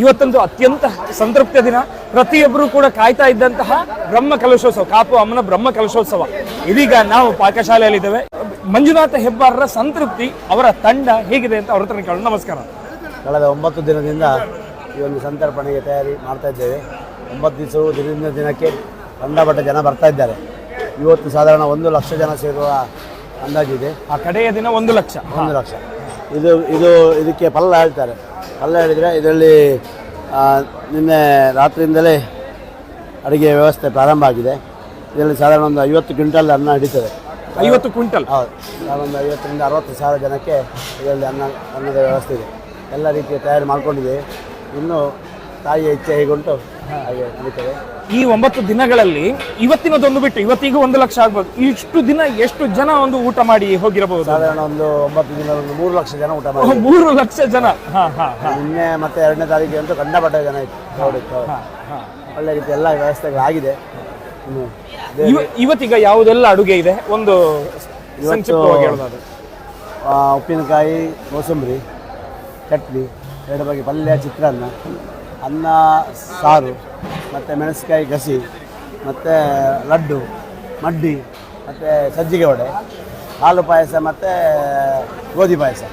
ಇವತ್ತೊಂದು ಅತ್ಯಂತ ಸಂತೃಪ್ತಿಯ ದಿನ. ಪ್ರತಿಯೊಬ್ಬರು ಕೂಡ ಕಾಯ್ತಾ ಇದ್ದಂತಹ ಬ್ರಹ್ಮ ಕಲಶೋತ್ಸವ, ಕಾಪು ಅಮ್ಮನ ಬ್ರಹ್ಮ ಕಲಶೋತ್ಸವ. ಇದೀಗ ನಾವು ಪಾಕಶಾಲೆಯಲ್ಲಿದ್ದೇವೆ. ಮಂಜುನಾಥ ಹೆಬ್ಬಾರರ ಸಂತೃಪ್ತಿ, ಅವರ ತಂಡ ಹೇಗಿದೆ ಅಂತ ಅವ್ರ ಹತ್ರ ಕೇಳೋಣ. ನಮಸ್ಕಾರ. ಕಳೆದ 9 ದಿನದಿಂದ ಈ ಒಂದು ಸಂತರ್ಪಣೆಗೆ ತಯಾರಿ ಮಾಡ್ತಾ ಇದ್ದೇವೆ. 9 ದಿವಸವೂ ದಿನದಿಂದ ದಿನಕ್ಕೆ ಕಂಡಪಟ್ಟ ಜನ ಬರ್ತಾ ಇದ್ದಾರೆ. ಇವತ್ತು ಸಾಧಾರಣ 1 ಲಕ್ಷ ಜನ ಸೇರುವ ಅಂದಾಜಿದೆ. ಆ ಕಡೆಯ ದಿನ 1 ಲಕ್ಷ. ಇದಕ್ಕೆ ಪಲ್ಲ ಹೇಳ್ತಾರೆ. ಪಲ್ಲ ಹೇಳಿದರೆ ಇದರಲ್ಲಿ ನಿನ್ನೆ ರಾತ್ರಿಯಿಂದಲೇ ಅಡುಗೆ ವ್ಯವಸ್ಥೆ ಪ್ರಾರಂಭ ಆಗಿದೆ. ಇದರಲ್ಲಿ ಸಾಧಾರಣ ಒಂದು 50 ಕ್ವಿಂಟಲ್ ಅನ್ನ ಹಿಡಿತದೆ. 50 ಕ್ವಿಂಟಲ್? ಹೌದು, ಒಂದು 50ರಿಂದ 60 ಸಾವಿರ ಜನಕ್ಕೆ ಇದರಲ್ಲಿ ಅನ್ನದ ವ್ಯವಸ್ಥೆ ಇದೆ. ಎಲ್ಲ ರೀತಿಯ ತಯಾರಿ ಮಾಡ್ಕೊಂಡಿದೆ. ಇನ್ನು ತಾಯಿಯ ಇಚ್ಛೆ ಹೇಗುಂಟು ಹಾಗೆ ನಡೀತದೆ. ಈ 9 ದಿನಗಳಲ್ಲಿ ಇವತ್ತಿನದೊಂದು ಬಿಟ್ಟು ಇವತ್ತಿಗೂ 1 ಲಕ್ಷ ಆಗ್ಬೋದು. ಇಷ್ಟು ದಿನ ಎಷ್ಟು ಜನ ಒಂದು ಊಟ ಮಾಡಿ ಹೋಗಿರಬಹುದು? ಸಾಧಾರಣ ಒಂದು 9 ದಿನ 3 ಲಕ್ಷ ಜನ ಊಟ ಮಾಡಿ. 3 ಲಕ್ಷ ಜನ. ನಿನ್ನೆ ಮತ್ತೆ 2ನೇ ತಾರೀಕಿಗೆ ಅಂತೂ ಕಂಡಪಟ್ಟ ಜನ ಇತ್ತು. ಒಳ್ಳೆ ರೀತಿ ಎಲ್ಲ ವ್ಯವಸ್ಥೆಗಳಾಗಿದೆ. ಇನ್ನು ಇವತ್ತೀಗ ಯಾವುದೆಲ್ಲ ಅಡುಗೆ ಇದೆ ಒಂದು ಸಂಕ್ಷಿಪ್ತವಾಗಿ ಹೇಳೋದು? ಉಪ್ಪಿನಕಾಯಿ, ಕೋಸಂಬರಿ, ಚಟ್ನಿ, 2 ಬಗೆ ಪಲ್ಯ, ಚಿತ್ರಾನ್ನ, ಅನ್ನ, ಸಾರು, ಮತ್ತು ಮೆಣಸಿನಕಾಯಿ ಗಸಿ, ಮತ್ತು ಲಡ್ಡು, ಮಡ್ಡಿ, ಮತ್ತು ಸಜ್ಜಿಗೆ ವಡೆ, ಹಾಲು ಪಾಯಸ ಮತ್ತು ಗೋಧಿ ಪಾಯಸ,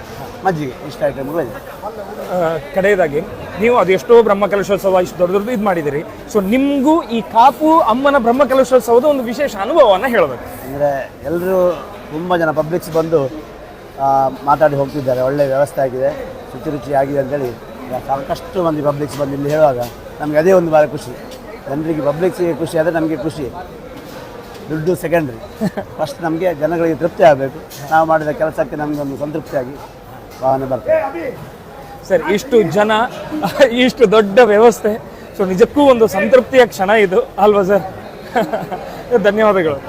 ಮಜ್ಜಿಗೆ, ಇಷ್ಟು ಐಟಮ್ಗಳಿದೆ. ಕಡೆಯದಾಗಿ ನೀವು ಅದೆಷ್ಟೋ ಬ್ರಹ್ಮಕಲಶೋತ್ಸವ ಇಷ್ಟು ದೊಡ್ಡದು ಇದು ಮಾಡಿದ್ದೀರಿ. ಸೊ ನಿಮಗೂ ಈ ಕಾಪು ಅಮ್ಮನ ಬ್ರಹ್ಮಕಲಶೋತ್ಸವದ ಒಂದು ವಿಶೇಷ ಅನುಭವವನ್ನು ಹೇಳಬೇಕು. ಅಂದರೆ ಎಲ್ಲರೂ ತುಂಬ ಜನ ಪಬ್ಲಿಕ್ಸ್ ಬಂದು ಮಾತಾಡಿ ಹೋಗ್ತಿದ್ದಾರೆ. ಒಳ್ಳೆಯ ವ್ಯವಸ್ಥೆ ಆಗಿದೆ, ಶುಚಿರುಚಿ ಆಗಿದೆ ಅಂತೇಳಿ ಸಾಕಷ್ಟು ಮಂದಿ ಪಬ್ಲಿಕ್ಸ್ ಬಂದು ಇಲ್ಲಿ ಹೇಳುವಾಗ ನಮಗೆ ಅದೇ ಒಂದು ಬಾರಿ ಖುಷಿ. ಜನರಿಗೆ ಪಬ್ಲಿಕ್ಸಿಗೆ ಖುಷಿ ಆದರೆ ನಮಗೆ ಖುಷಿ. ದುಡ್ಡು ಸೆಕೆಂಡ್ರಿ. ಫಸ್ಟ್ ನಮಗೆ ಜನಗಳಿಗೆ ತೃಪ್ತಿ ಆಗಬೇಕು. ನಾವು ಮಾಡಿದ ಕೆಲಸಕ್ಕೆ ನಮಗೊಂದು ಸಂತೃಪ್ತಿಯಾಗಿ ಭಾವನೆ ಬರ್ತದೆ. ಸರ್, ಇಷ್ಟು ಜನ, ಇಷ್ಟು ದೊಡ್ಡ ವ್ಯವಸ್ಥೆ, ಸೊ ನಿಜಕ್ಕೂ ಒಂದು ಸಂತೃಪ್ತಿಯ ಕ್ಷಣ ಇದು ಅಲ್ವಾ ಸರ್? ಧನ್ಯವಾದಗಳು.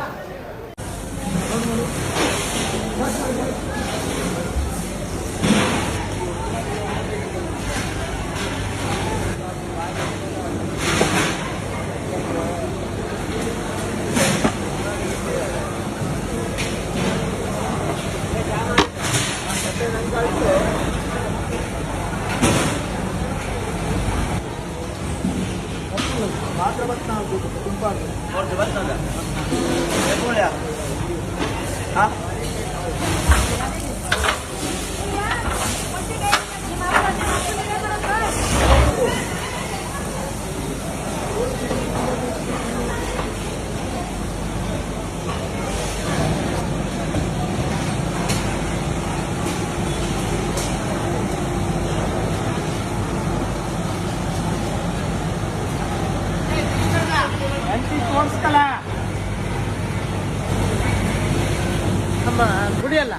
ನಮ್ಮ ಗುಡಿಯಲ್ಲ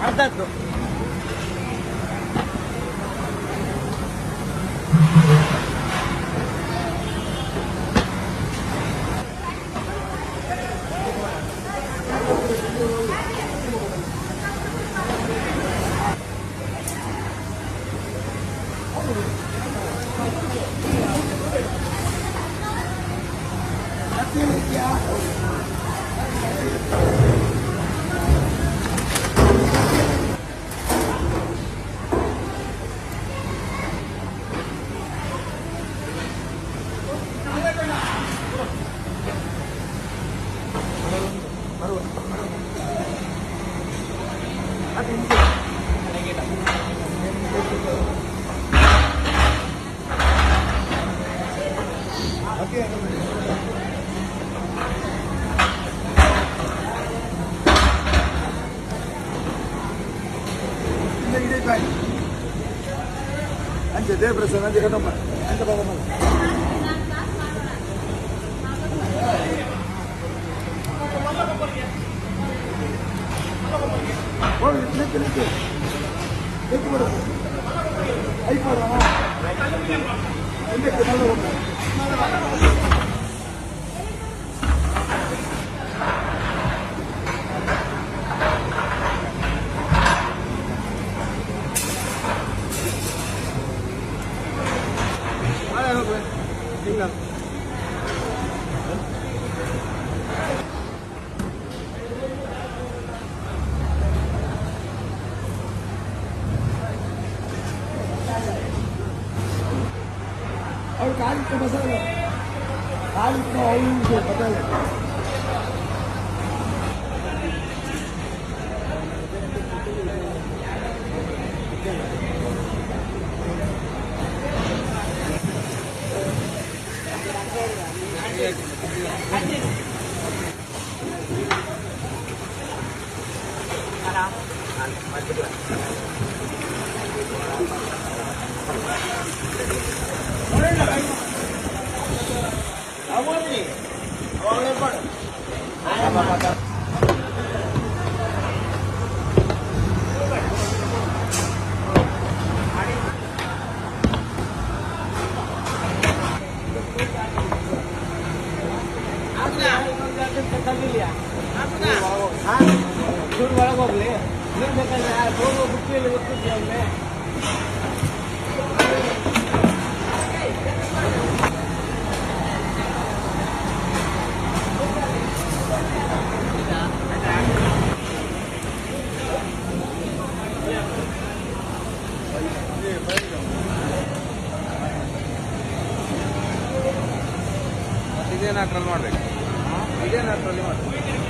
ಅರ್ಧದ್ದು. Jadi berasa nanti kan nomor, nanti bawa mana? Oh, ini. Itu berapa? Ayo berapa? Ini kenapa? Tinggal. ಅವ್ರು ಕಾಲಿಟ್ಟು ಮಸಾಲೆ ಕಾಲಿಟ್ಟು ಅವಳಿಗೆ ಮಸಾಲೆ ಒಳಗೆ ಹೋಗ್ಲಿ ನೀನ್ ಬೇಕಾದ್ರೆ ಬುಕ್ಕಿಯಲ್ಲಿ ಗೊತ್ತಿದ್ದೆ ಅವನ್ನೇ ಇದೇನು ಅಟ್ರಲ್ಲಿ ಮಾಡ್ಬೇಕು ಇದೇನು ಅಟ್ರಲ್ಲಿ ಮಾಡ್ಬೇಕು